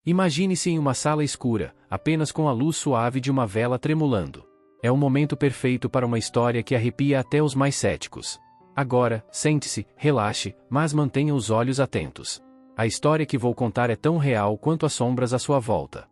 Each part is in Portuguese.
Imagine-se em uma sala escura, apenas com a luz suave de uma vela tremulando. É o momento perfeito para uma história que arrepia até os mais céticos. Agora, sente-se, relaxe, mas mantenha os olhos atentos. A história que vou contar é tão real quanto as sombras à sua volta.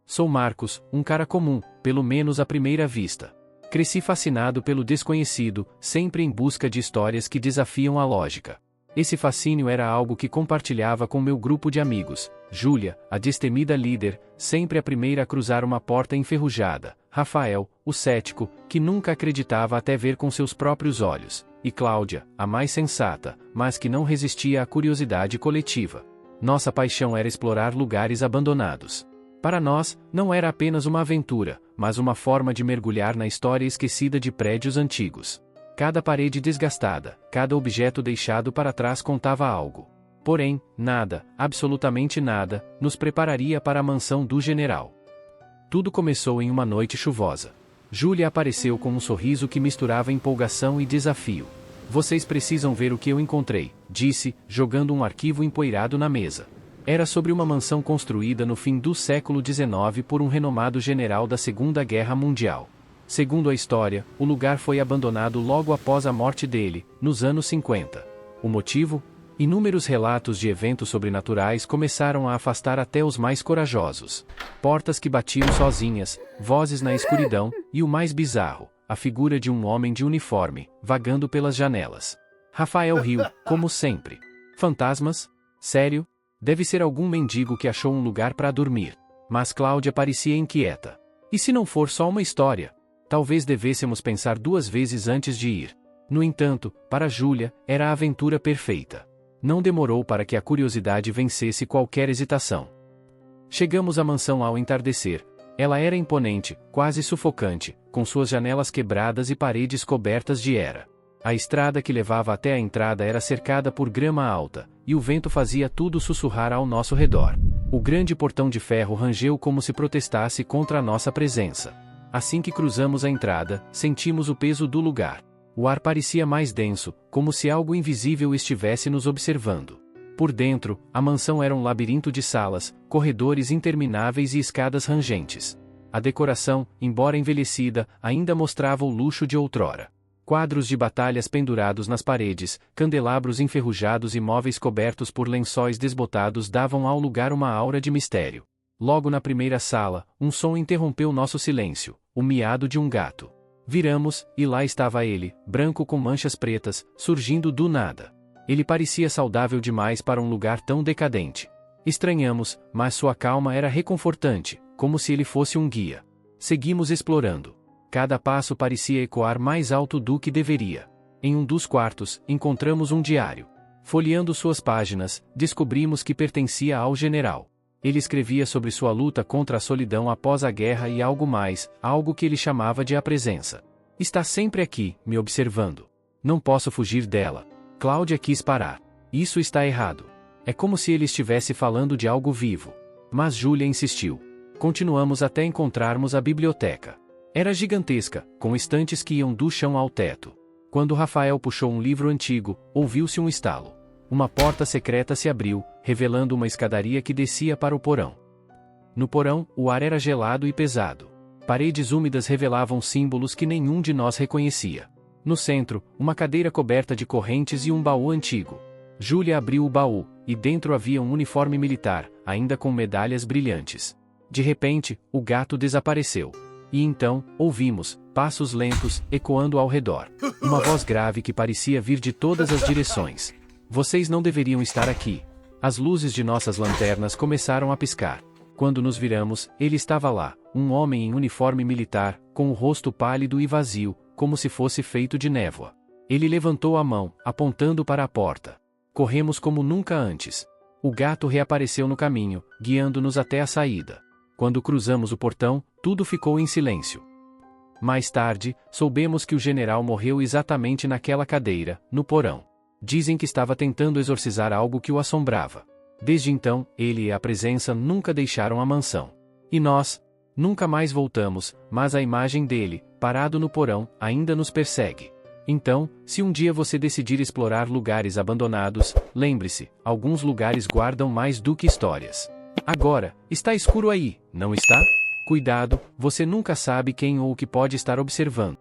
Sou Marcos, um cara comum, pelo menos à primeira vista. Cresci fascinado pelo desconhecido, sempre em busca de histórias que desafiam a lógica. Esse fascínio era algo que compartilhava com meu grupo de amigos: Júlia, a destemida líder, sempre a primeira a cruzar uma porta enferrujada; Rafael, o cético, que nunca acreditava até ver com seus próprios olhos; e Cláudia, a mais sensata, mas que não resistia à curiosidade coletiva. Nossa paixão era explorar lugares abandonados. Para nós, não era apenas uma aventura, mas uma forma de mergulhar na história esquecida de prédios antigos. Cada parede desgastada, cada objeto deixado para trás contava algo. Porém, nada, absolutamente nada, nos prepararia para a mansão do general. Tudo começou em uma noite chuvosa. Júlia apareceu com um sorriso que misturava empolgação e desafio. "Vocês precisam ver o que eu encontrei", disse, jogando um arquivo empoeirado na mesa. Era sobre uma mansão construída no fim do século XIX por um renomado general da Segunda Guerra Mundial. Segundo a história, o lugar foi abandonado logo após a morte dele, nos anos 50. O motivo? Inúmeros relatos de eventos sobrenaturais começaram a afastar até os mais corajosos. Portas que batiam sozinhas, vozes na escuridão, e o mais bizarro, a figura de um homem de uniforme, vagando pelas janelas. Rafael riu, como sempre. "Fantasmas? Sério? Deve ser algum mendigo que achou um lugar para dormir." Mas Cláudia parecia inquieta. "E se não for só uma história? Talvez devêssemos pensar duas vezes antes de ir." No entanto, para Júlia, era a aventura perfeita. Não demorou para que a curiosidade vencesse qualquer hesitação. Chegamos à mansão ao entardecer. Ela era imponente, quase sufocante, com suas janelas quebradas e paredes cobertas de era. A estrada que levava até a entrada era cercada por grama alta, e o vento fazia tudo sussurrar ao nosso redor. O grande portão de ferro rangeu como se protestasse contra a nossa presença. Assim que cruzamos a entrada, sentimos o peso do lugar. O ar parecia mais denso, como se algo invisível estivesse nos observando. Por dentro, a mansão era um labirinto de salas, corredores intermináveis e escadas rangentes. A decoração, embora envelhecida, ainda mostrava o luxo de outrora. Quadros de batalhas pendurados nas paredes, candelabros enferrujados e móveis cobertos por lençóis desbotados davam ao lugar uma aura de mistério. Logo na primeira sala, um som interrompeu nosso silêncio: o miado de um gato. Viramos, e lá estava ele, branco com manchas pretas, surgindo do nada. Ele parecia saudável demais para um lugar tão decadente. Estranhamos, mas sua calma era reconfortante, como se ele fosse um guia. Seguimos explorando. Cada passo parecia ecoar mais alto do que deveria. Em um dos quartos, encontramos um diário. Folheando suas páginas, descobrimos que pertencia ao general. Ele escrevia sobre sua luta contra a solidão após a guerra e algo mais, algo que ele chamava de a presença. "Está sempre aqui, me observando. Não posso fugir dela." Cláudia quis parar. "Isso está errado. É como se ele estivesse falando de algo vivo." Mas Júlia insistiu. Continuamos até encontrarmos a biblioteca. Era gigantesca, com estantes que iam do chão ao teto. Quando Rafael puxou um livro antigo, ouviu-se um estalo. Uma porta secreta se abriu, revelando uma escadaria que descia para o porão. No porão, o ar era gelado e pesado. Paredes úmidas revelavam símbolos que nenhum de nós reconhecia. No centro, uma cadeira coberta de correntes e um baú antigo. Júlia abriu o baú, e dentro havia um uniforme militar, ainda com medalhas brilhantes. De repente, o gato desapareceu. E então, ouvimos passos lentos, ecoando ao redor. Uma voz grave que parecia vir de todas as direções. "Vocês não deveriam estar aqui." As luzes de nossas lanternas começaram a piscar. Quando nos viramos, ele estava lá, um homem em uniforme militar, com o rosto pálido e vazio, como se fosse feito de névoa. Ele levantou a mão, apontando para a porta. Corremos como nunca antes. O gato reapareceu no caminho, guiando-nos até a saída. Quando cruzamos o portão, tudo ficou em silêncio. Mais tarde, soubemos que o general morreu exatamente naquela cadeira, no porão. Dizem que estava tentando exorcizar algo que o assombrava. Desde então, ele e a presença nunca deixaram a mansão. E nós? Nunca mais voltamos, mas a imagem dele, parado no porão, ainda nos persegue. Então, se um dia você decidir explorar lugares abandonados, lembre-se, alguns lugares guardam mais do que histórias. Agora, está escuro aí, não está? Cuidado, você nunca sabe quem ou o que pode estar observando.